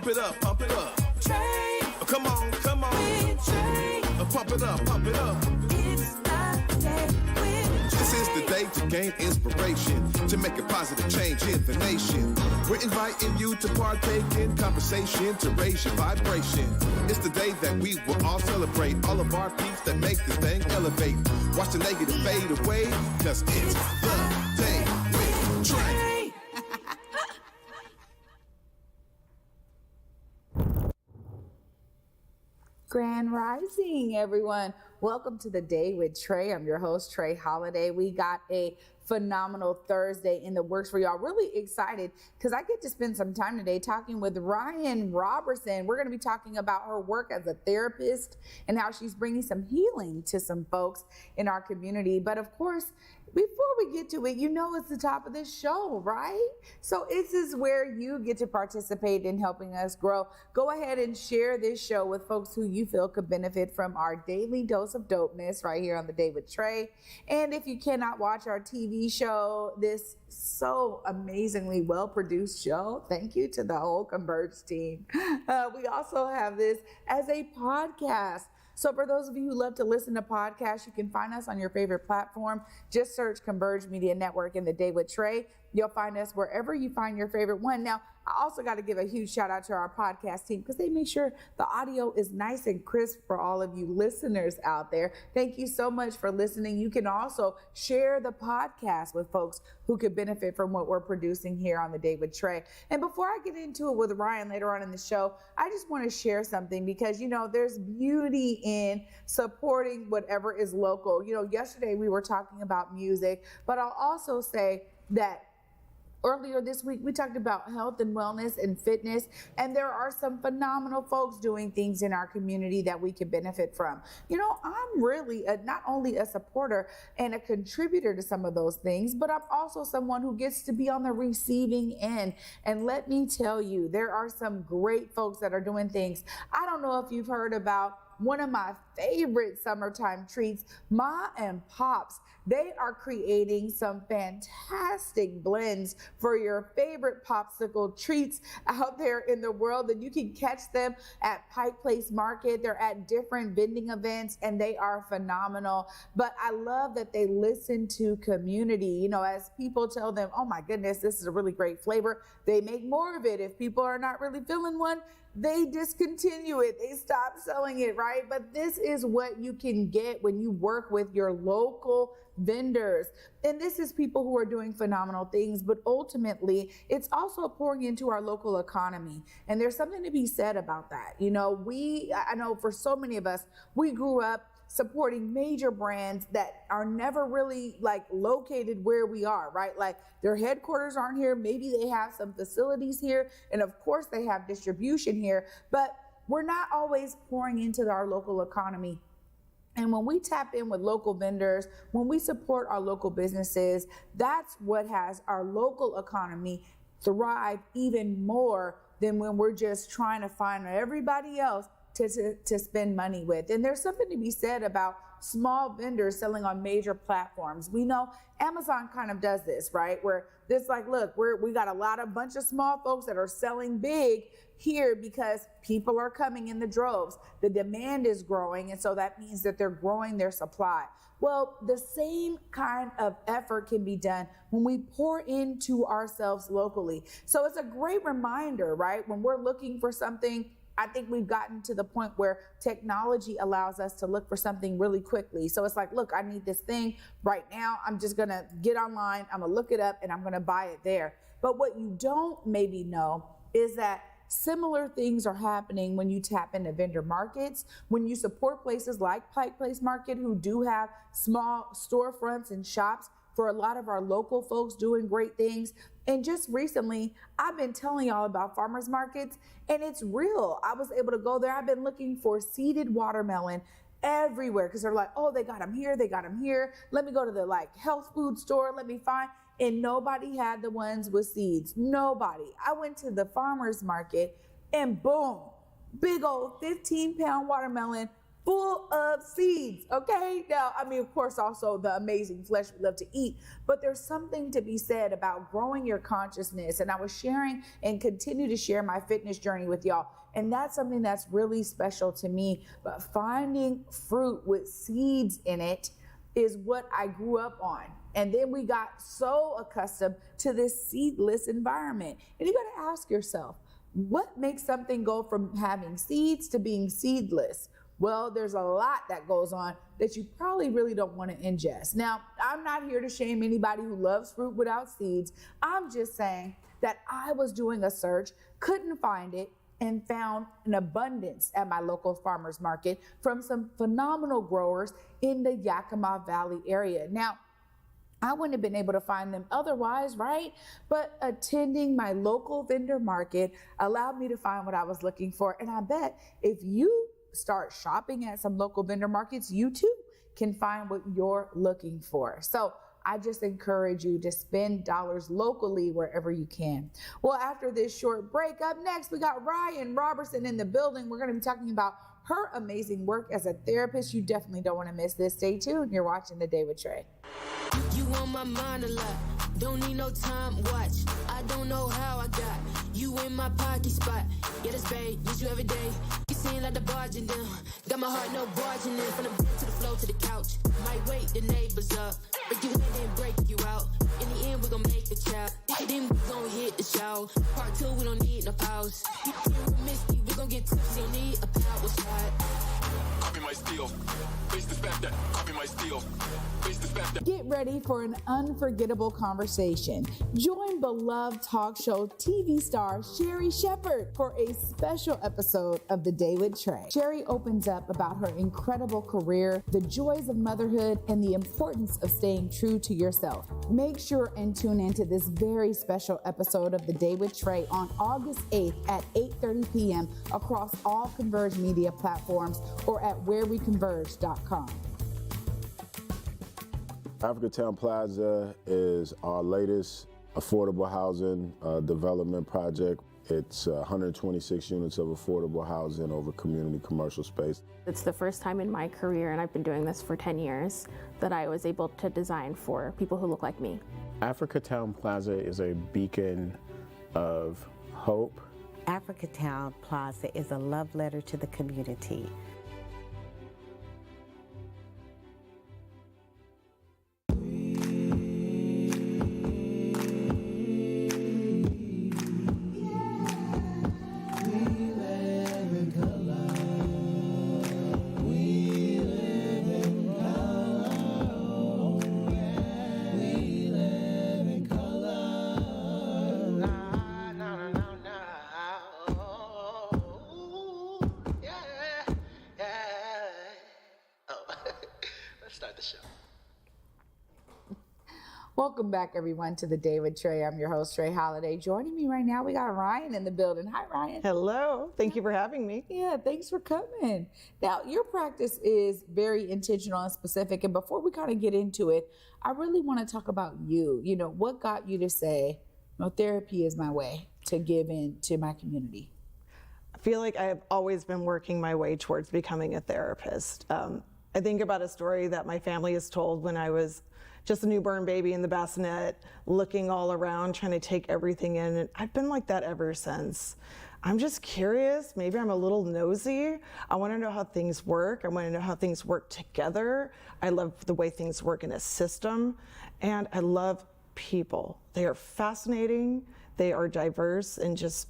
Pump it up, pump it up. Trae. Oh, come on, come on. With Trae. Pump it up, pump it up. It's the day with Trae. This is the day to gain inspiration, to make a positive change in the nation. We're inviting you to partake in conversation, to raise your vibration. It's the day that we will all celebrate all of our peeps that make this thing elevate. Watch the negative fade away, cause it's the day with Trae. Grand Rising, everyone. Welcome to the Day with Trae. I'm your host, Trae Holiday. We got a phenomenal Thursday in the works for y'all. Really excited because I get to spend some time today talking with Rian Roberson. We're going to be talking about her work as a therapist and how she's bringing some healing to some folks in our community. But of course, before we get to it, you know it's the top of this show, right? So this is where you get to participate in helping us grow. Go ahead and share this show with folks who you feel could benefit from our daily dose of dopeness right here on the Day with Trae. And if you cannot watch our TV show, this so amazingly well-produced show, thank you to the whole Converge team. We also have this as a podcast. So for those of you who love to listen to podcasts, you can find us on your favorite platform. Just search Converge Media Network in the Day with Trae. You'll find us wherever you find your favorite one. Now, I also got to give a huge shout out to our podcast team because they make sure the audio is nice and crisp for all of you listeners out there. Thank you so much for listening. You can also share the podcast with folks who could benefit from what we're producing here on the Day with Trae. And before I get into it with Rian later on in the show, I just want to share something because, you know, there's beauty in supporting whatever is local. You know, yesterday we were talking about music, but I'll also say that earlier this week, we talked about health and wellness and fitness, and there are some phenomenal folks doing things in our community that we can benefit from. You know, I'm really not only a supporter and a contributor to some of those things, but I'm also someone who gets to be on the receiving end. And let me tell you, there are some great folks that are doing things. I don't know if you've heard about one of my favorite summertime treats, Ma and Pop's. They are creating some fantastic blends for your favorite popsicle treats out there in the world, and you can catch them at Pike Place Market. They're at different vending events, and they are phenomenal. But I love that they listen to community. You know, as people tell them, oh my goodness, this is a really great flavor, they make more of it. If people are not really feeling one, they discontinue it. They stop selling it, right? But this is what you can get when you work with your local vendors. And this is people who are doing phenomenal things, but ultimately it's also pouring into our local economy. And there's something to be said about that. You know, I know for so many of us, we grew up supporting major brands that are never really like located where we are, right? Like their headquarters aren't here. Maybe they have some facilities here. And of course they have distribution here, but we're not always pouring into our local economy. And when we tap in with local vendors, when we support our local businesses, that's what has our local economy thrive even more than when we're just trying to find everybody else to spend money with. And there's something to be said about small vendors selling on major platforms. We know Amazon kind of does this, right? Where it's like, look, we got a bunch of small folks that are selling big here because people are coming in the droves. The demand is growing, and so that means that they're growing their supply. Well, the same kind of effort can be done when we pour into ourselves locally. So it's a great reminder, right? When we're looking for something, I think we've gotten to the point where technology allows us to look for something really quickly. So it's like, look, I need this thing right now. I'm just going to get online. I'm going to look it up and I'm going to buy it there. But what you don't maybe know is that similar things are happening when you tap into vendor markets, when you support places like Pike Place Market, who do have small storefronts and shops for a lot of our local folks doing great things. And just recently, I've been telling y'all about farmers markets, and it's real. I was able to go there. I've been looking for seeded watermelon everywhere because they're like, oh, they got them here. They got them here. Let me go to the health food store. Let me find. And nobody had the ones with seeds. Nobody. I went to the farmers market and boom, big old 15-pound watermelon, full of seeds, okay? Now, I mean, of course, also the amazing flesh we love to eat, but there's something to be said about growing your consciousness. And I was sharing and continue to share my fitness journey with y'all. And that's something that's really special to me. But finding fruit with seeds in it is what I grew up on. And then we got so accustomed to this seedless environment. And you got to ask yourself, what makes something go from having seeds to being seedless? Well, there's a lot that goes on that you probably really don't want to ingest. Now, I'm not here to shame anybody who loves fruit without seeds. I'm just saying that I was doing a search, couldn't find it, and found an abundance at my local farmer's market from some phenomenal growers in the Yakima Valley area. Now, I wouldn't have been able to find them otherwise, right? But attending my local vendor market allowed me to find what I was looking for. And I bet if you start shopping at some local vendor markets, you too can find what you're looking for. So I just encourage you to spend dollars locally wherever you can. Well, after this short break, up next, we got Rian Roberson in the building. We're going to be talking about her amazing work as a therapist. You definitely don't want to miss this. Stay tuned. You're watching The Day with Trae. You on my mind a lot. Don't need no time watch. I don't know how I got you in my pocket spot. Yeah, that's babe, use you every day. You seem like the barging down. Got my heart no barging in. From the bed to the floor to the couch. Might wake the neighbors up. Break you in and break you out. In the end, we gon' make the child. Then we gon' hit the show. Part 2, we don't need no pause. You can't miss me, we gon' get tipsy. Don't need a power shot. Copy my steel. Face this back that. Copy my steel. Face this back that. Get ready for an unforgettable conversation. Join beloved talk show TV star Sherry Shepherd for a special episode of The Day with Trae. Sherry opens up about her incredible career, the joys of motherhood, and the importance of staying true to yourself. Make sure and tune into this very special episode of The Day with Trae on August 8th at 8:30 p.m. across all Converge media platforms or at whereweconverge.com. Africatown Plaza is our latest affordable housing development project. It's 126 units of affordable housing over community commercial space. It's the first time in my career, and I've been doing this for 10 years, that I was able to design for people who look like me. Africatown Plaza is a beacon of hope. Africatown Plaza is a love letter to the community. Welcome back, everyone, to The Day with Trae. I'm your host, Trae Holiday. Joining me right now, we got Ryan in the building. Hi, Ryan. Hello. Thank you for having me. Yeah, thanks for coming. Now, your practice is very intentional and specific. And before we kind of get into it, I really want to talk about you. You know, what got you to say, no, therapy is my way to give in to my community? I feel like I have always been working my way towards becoming a therapist. I think about a story that my family has told when I was just a newborn baby in the bassinet, looking all around, trying to take everything in. And I've been like that ever since. I'm just curious, maybe I'm a little nosy. I wanna know how things work. I wanna know how things work together. I love the way things work in a system. And I love people. They are fascinating, they are diverse, and just,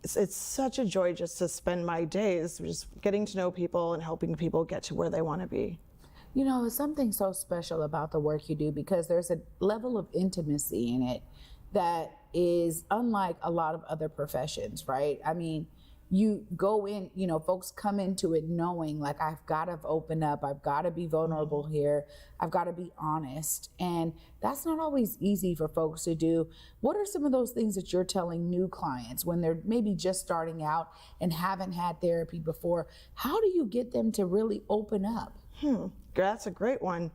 it's such a joy just to spend my days just getting to know people and helping people get to where they wanna be. You know, there's something so special about the work you do because there's a level of intimacy in it that is unlike a lot of other professions, right? I mean, you go in, you know, folks come into it knowing like, I've got to open up, I've got to be vulnerable here, I've got to be honest. And that's not always easy for folks to do. What are some of those things that you're telling new clients when they're maybe just starting out and haven't had therapy before? How do you get them to really open up? That's a great one.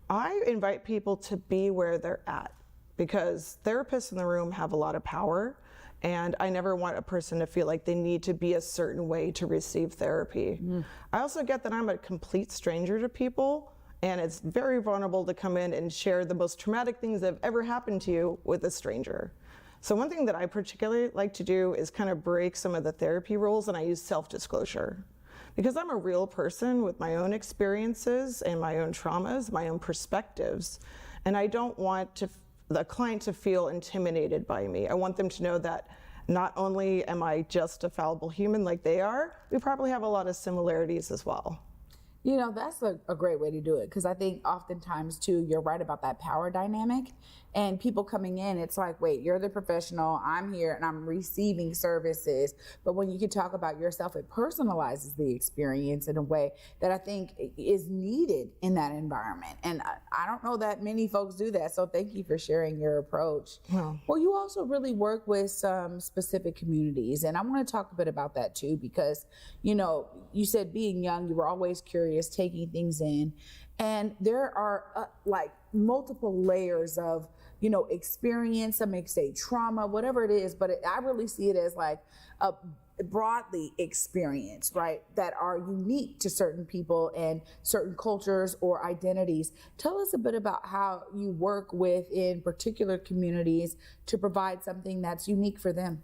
I invite people to be where they're at because therapists in the room have a lot of power And I never want a person to feel like they need to be a certain way to receive therapy. I also get that I'm a complete stranger to people, and it's very vulnerable to come in and share the most traumatic things that have ever happened to you with a stranger. So one thing that I particularly like to do is kind of break some of the therapy rules, and I use self-disclosure. Because I'm a real person with my own experiences and my own traumas, my own perspectives, and I don't want the client to feel intimidated by me. I want them to know that not only am I just a fallible human like they are, we probably have a lot of similarities as well. You know, that's a great way to do it, because I think oftentimes too, you're right about that power dynamic, and people coming in, it's like, wait, you're the professional, I'm here and I'm receiving services. But when you can talk about yourself, it personalizes the experience in a way that I think is needed in that environment. And I don't know that many folks do that. So thank you for sharing your approach. Well, you also really work with some specific communities, and I want to talk a bit about that too, because, you know, you said being young, you were always curious, taking things in, and there are like multiple layers of, you know, experience. Some may say trauma, whatever it is, but I really see it as like a broadly experience, right, that are unique to certain people and certain cultures or identities. Tell us a bit about how you work within particular communities to provide something that's unique for them.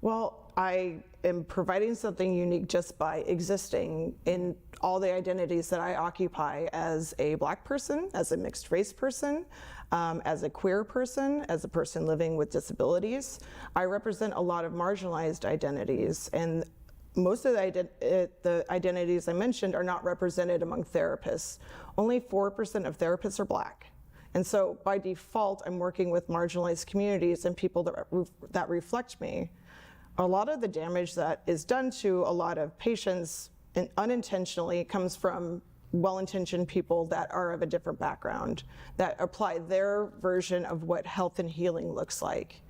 Well, I am providing something unique just by existing in all the identities that I occupy as a Black person, as a mixed race person, as a queer person, as a person living with disabilities. I represent a lot of marginalized identities, and most of the identities I mentioned are not represented among therapists. Only 4% of therapists are Black. And so by default, I'm working with marginalized communities and people that reflect me. A lot of the damage that is done to a lot of patients unintentionally comes from well-intentioned people that are of a different background, that apply their version of what health and healing looks like.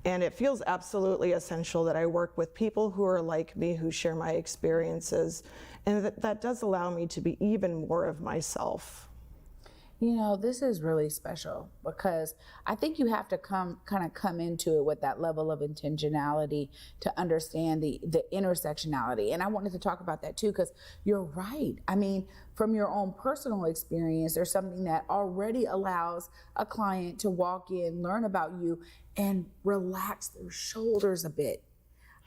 And it feels absolutely essential that I work with people who are like me, who share my experiences, and that does allow me to be even more of myself. You know, this is really special, because I think you have to come into it with that level of intentionality to understand the intersectionality. And I wanted to talk about that too, because you're right. I mean, from your own personal experience, there's something that already allows a client to walk in, learn about you, and relax their shoulders a bit.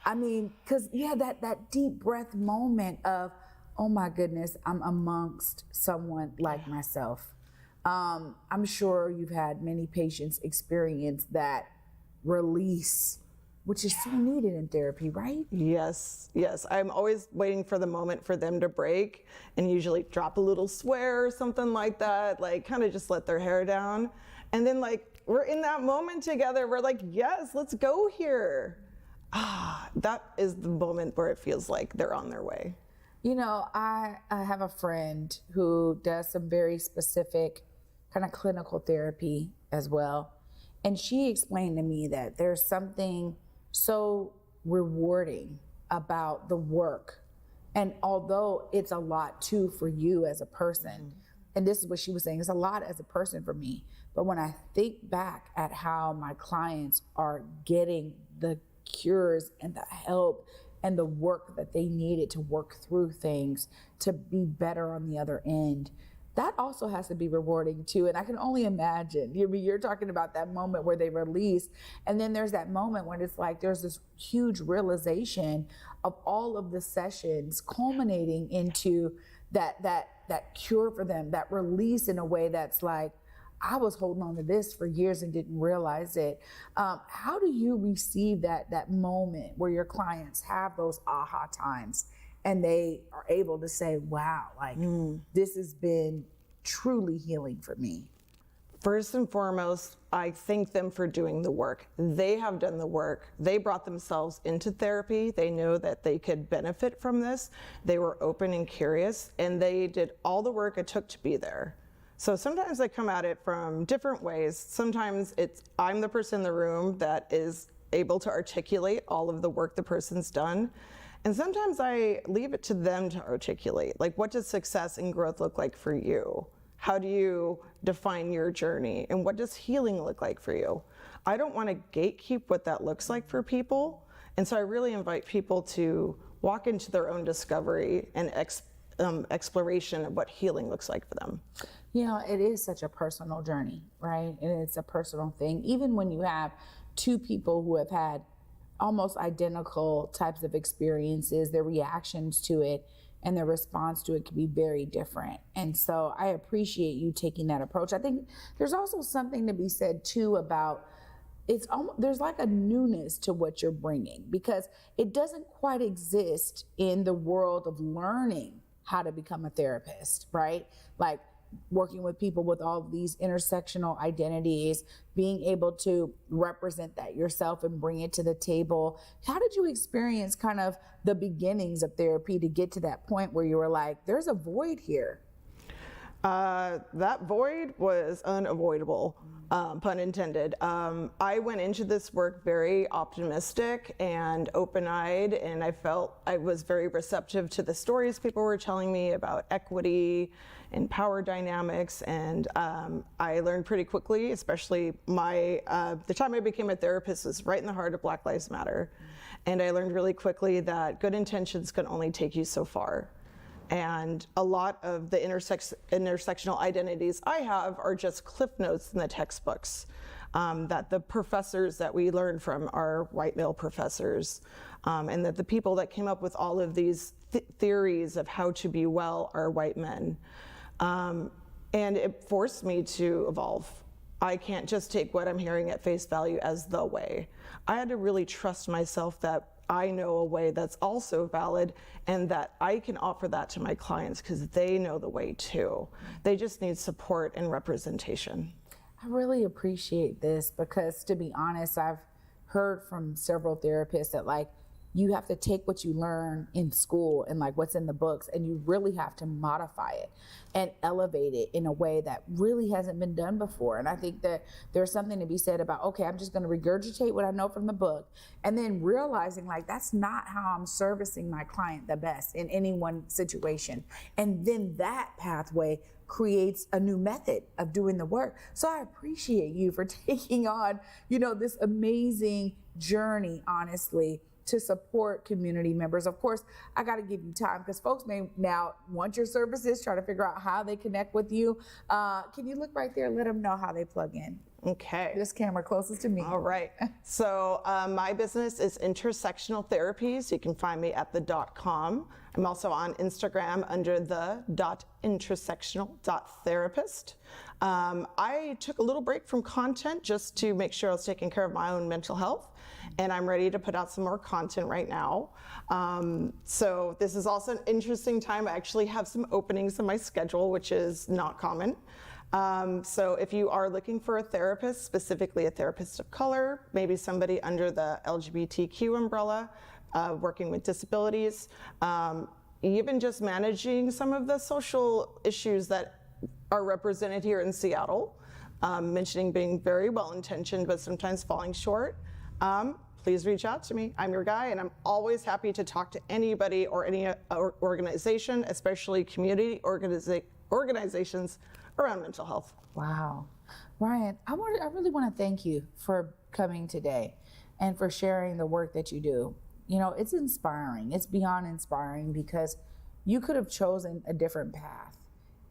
I mean, because that deep breath moment of, oh my goodness, I'm amongst someone like myself. I'm sure you've had many patients experience that release, which is so needed in therapy, right? Yes. I'm always waiting for the moment for them to break, and usually drop a little swear or something like that, like kind of just let their hair down. And then like, we're in that moment together. We're like, yes, let's go here. That is the moment where it feels like they're on their way. You know, I have a friend who does some very specific kind of clinical therapy as well. And she explained to me that there's something so rewarding about the work. And although it's a lot too for you as a person, and this is what she was saying, it's a lot as a person for me. But when I think back at how my clients are getting the cures and the help and the work that they needed to work through things to be better on the other end, that also has to be rewarding too. And I can only imagine, you're talking about that moment where they release, and then there's that moment when it's like there's this huge realization of all of the sessions culminating into that cure for them, that release in a way that's like, I was holding on to this for years and didn't realize it. How do you receive that moment where your clients have those aha times and they are able to say, wow, like this has been truly healing for me? First and foremost, I thank them for doing the work. They have done the work. They brought themselves into therapy. They know that they could benefit from this. They were open and curious, and they did all the work it took to be there. So sometimes I come at it from different ways. Sometimes I'm the person in the room that is able to articulate all of the work the person's done. And sometimes I leave it to them to articulate, like, what does success and growth look like for you? How do you define your journey? And what does healing look like for you? I don't want to gatekeep what that looks like for people. And so I really invite people to walk into their own discovery and exploration of what healing looks like for them. You know, it is such a personal journey, right? And it's a personal thing. Even when you have two people who have had almost identical types of experiences, their reactions to it and their response to it can be very different. And so I appreciate you taking that approach. I think there's also something to be said too about it's almost, there's like a newness to what you're bringing, because it doesn't quite exist in the world of learning how to become a therapist, right? Like working with people with all of these intersectional identities, being able to represent that yourself and bring it to the table. How did you experience kind of the beginnings of therapy to get to that point where you were like, there's a void here? That void was unavoidable, pun intended. I went into this work very optimistic and open-eyed, and I felt I was very receptive to the stories people were telling me about equity and power dynamics, and I learned pretty quickly, especially the time I became a therapist was right in the heart of Black Lives Matter, and I learned really quickly that good intentions can only take you so far. And a lot of the intersectional identities I have are just cliff notes in the textbooks that the professors that we learn from are white male professors, and that the people that came up with all of these theories of how to be well are white men. And it forced me to evolve. I can't just take what I'm hearing at face value as the way. I had to really trust myself that I know a way that's also valid and that I can offer that to my clients because they know the way too. They just need support and representation. I really appreciate this because, to be honest, I've heard from several therapists that like you have to take what you learn in school and like what's in the books, and you really have to modify it and elevate it in a way that really hasn't been done before. And I think that there's something to be said about, okay, I'm just going to regurgitate what I know from the book, and then realizing like that's not how I'm servicing my client the best in any one situation. And then that pathway creates a new method of doing the work. So I appreciate you for taking on, you know, this amazing journey, honestly, to support community members. Of course, I got to give you time because folks may now want your services, try to figure out how they connect with you. Can you look right there and let them know how they plug in? Okay. This camera closest to me. All right. So my business is Intersectional Therapies. You can find me at the.com. I'm also on Instagram under the.intersectional.therapist. I took a little break from content just to make sure I was taking care of my own mental health, and I'm ready to put out some more content right now. So this is also an interesting time. I actually have some openings in my schedule, which is not common. So if you are looking for a therapist, specifically a therapist of color, maybe somebody under the LGBTQ umbrella, working with disabilities, even just managing some of the social issues that are represented here in Seattle, mentioning being very well-intentioned but sometimes falling short, please reach out to me. I'm your guy, and I'm always happy to talk to anybody or any organization, especially community organizations around mental health. Wow. Ryan, I really want to thank you for coming today and for sharing the work that you do. You know, it's inspiring. It's beyond inspiring because you could have chosen a different path.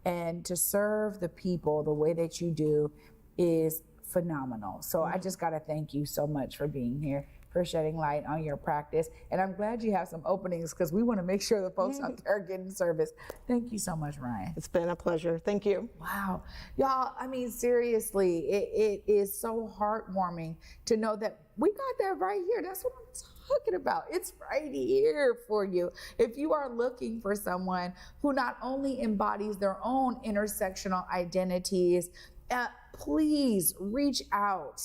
And to serve the people the way that you do is phenomenal. So I just got to thank you so much for being here, for shedding light on your practice. And I'm glad you have some openings because we want to make sure the folks out there are getting service. Thank you so much, Ryan. It's been a pleasure. Thank you. Wow. Y'all, I mean, seriously, it is so heartwarming to know that we got that right here. That's what I'm talking about. It's right here for you. If you are looking for someone who not only embodies their own intersectional identities, please reach out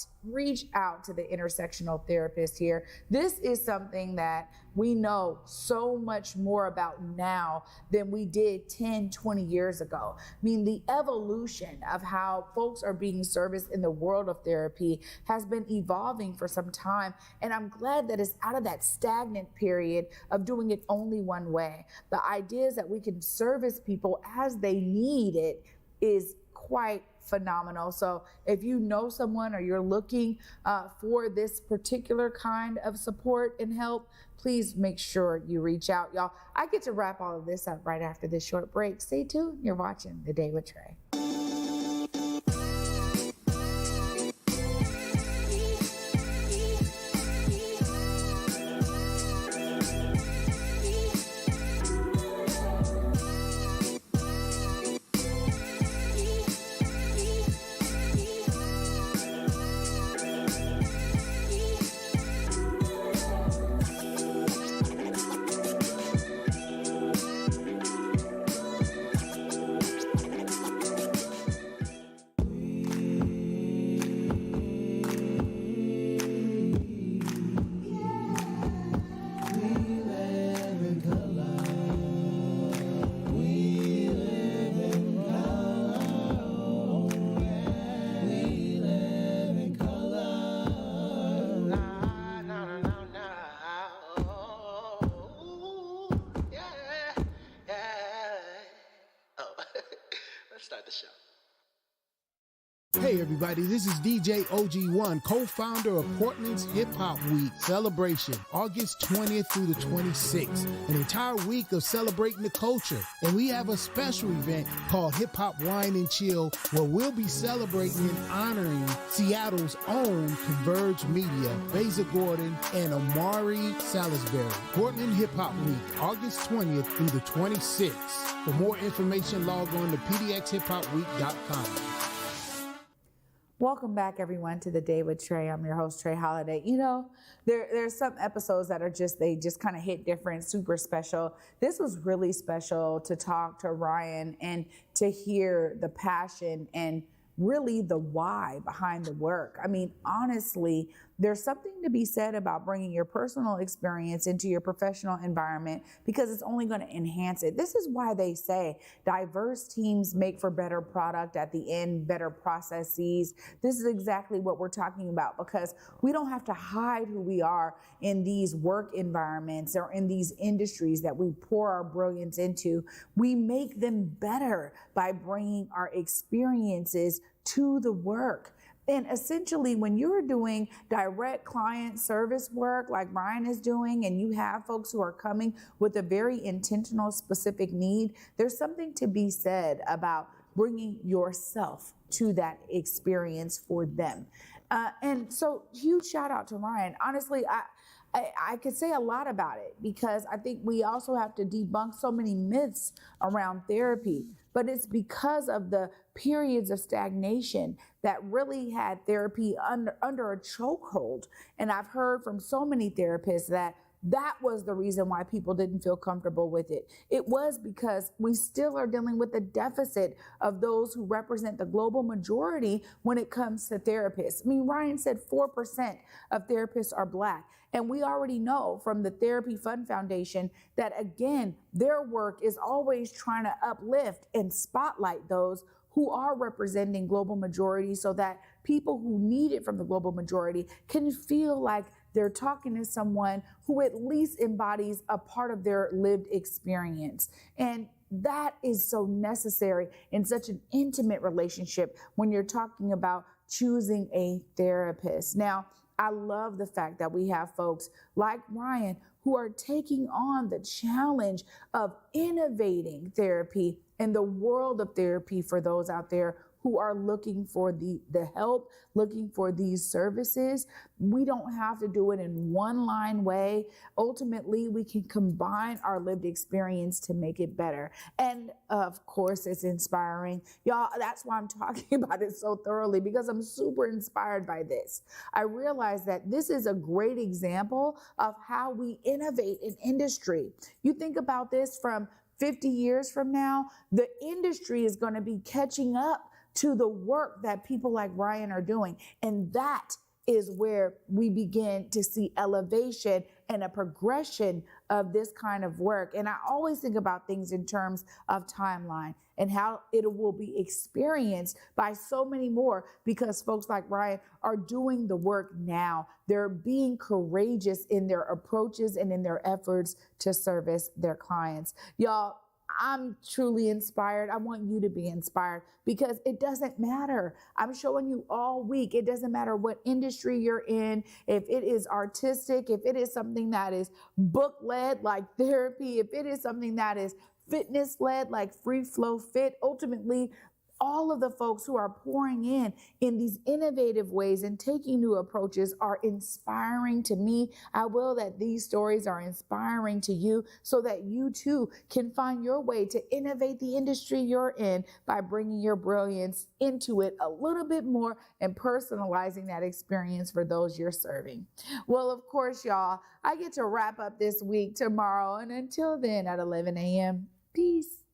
to the intersectional therapist here. This is something that we know so much more about now than we did 10, 20 years ago. I mean, the evolution of how folks are being serviced in the world of therapy has been evolving for some time. And I'm glad that it's out of that stagnant period of doing it only one way. The idea is that we can service people as they need it is quite phenomenal. So if you know someone or you're looking for this particular kind of support and help, please make sure you reach out, y'all. I get to wrap all of this up right after this short break. Stay tuned. You're watching The Day with Trae. Start the show. Hey everybody, this is DJ OG1, co-founder of Portland's Hip Hop Week celebration, August 20th through the 26th, an entire week of celebrating the culture. And we have a special event called Hip Hop Wine and Chill, where we'll be celebrating and honoring Seattle's own Converge Media, Beza Gordon, and Amari Salisbury. Portland Hip Hop Week, August 20th through the 26th. For more information, log on to pdxhiphopweek.com. Welcome back, everyone, to The Day with Trae. I'm your host, Trae Holiday. You know, there's some episodes that are they just kind of hit different, super special. This was really special to talk to Rian and to hear the passion and really the why behind the work. I mean, honestly, there's something to be said about bringing your personal experience into your professional environment because it's only going to enhance it. This is why they say diverse teams make for better product at the end, better processes. This is exactly what we're talking about because we don't have to hide who we are in these work environments or in these industries that we pour our brilliance into. We make them better by bringing our experiences to the work. And essentially, when you're doing direct client service work like Rian is doing, and you have folks who are coming with a very intentional, specific need, there's something to be said about bringing yourself to that experience for them. And so huge shout out to Rian. Honestly, I could say a lot about it because I think we also have to debunk so many myths around therapy, but it's because of the periods of stagnation that really had therapy under a chokehold. And I've heard from so many therapists that was the reason why people didn't feel comfortable with it. It was because we still are dealing with the deficit of those who represent the global majority when it comes to therapists. I mean, Rian said 4% of therapists are Black. And we already know from the Therapy Fund Foundation that, again, their work is always trying to uplift and spotlight those who are representing global majority so that people who need it from the global majority can feel like they're talking to someone who at least embodies a part of their lived experience. And that is so necessary in such an intimate relationship when you're talking about choosing a therapist. Now, I love the fact that we have folks like Rian who are taking on the challenge of innovating therapy and the world of therapy for those out there who are looking for the help, looking for these services. We don't have to do it in one line way. Ultimately, we can combine our lived experience to make it better. And of course, it's inspiring. Y'all, that's why I'm talking about it so thoroughly, because I'm super inspired by this. I realize that this is a great example of how we innovate in industry. You think about this from 50 years from now, the industry is going to be catching up to the work that people like Rian are doing. And that is where we begin to see elevation and a progression of this kind of work. And I always think about things in terms of timeline and how it will be experienced by so many more because folks like Rian are doing the work now. They're being courageous in their approaches and in their efforts to service their clients. Y'all, I'm truly inspired. I want you to be inspired because it doesn't matter. I'm showing you all week. It doesn't matter what industry you're in. If it is artistic, if it is something that is book-led like therapy, if it is something that is fitness-led like Free Flow Fit, ultimately, all of the folks who are pouring in these innovative ways and taking new approaches are inspiring to me. I will that these stories are inspiring to you so that you too can find your way to innovate the industry you're in by bringing your brilliance into it a little bit more and personalizing that experience for those you're serving. Well, of course, y'all, I get to wrap up this week tomorrow. And until then at 11 a.m., peace.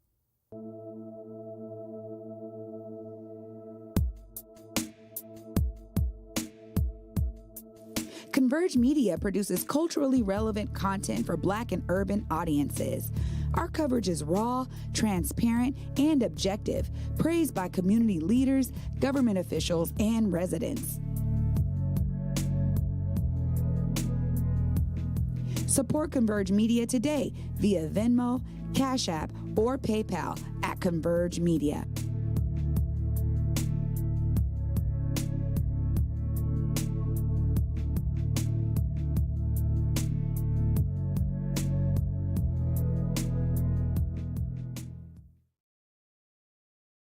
Converge Media produces culturally relevant content for Black and urban audiences. Our coverage is raw, transparent, and objective, praised by community leaders, government officials, and residents. Support Converge Media today via Venmo, Cash App, or PayPal at Converge Media.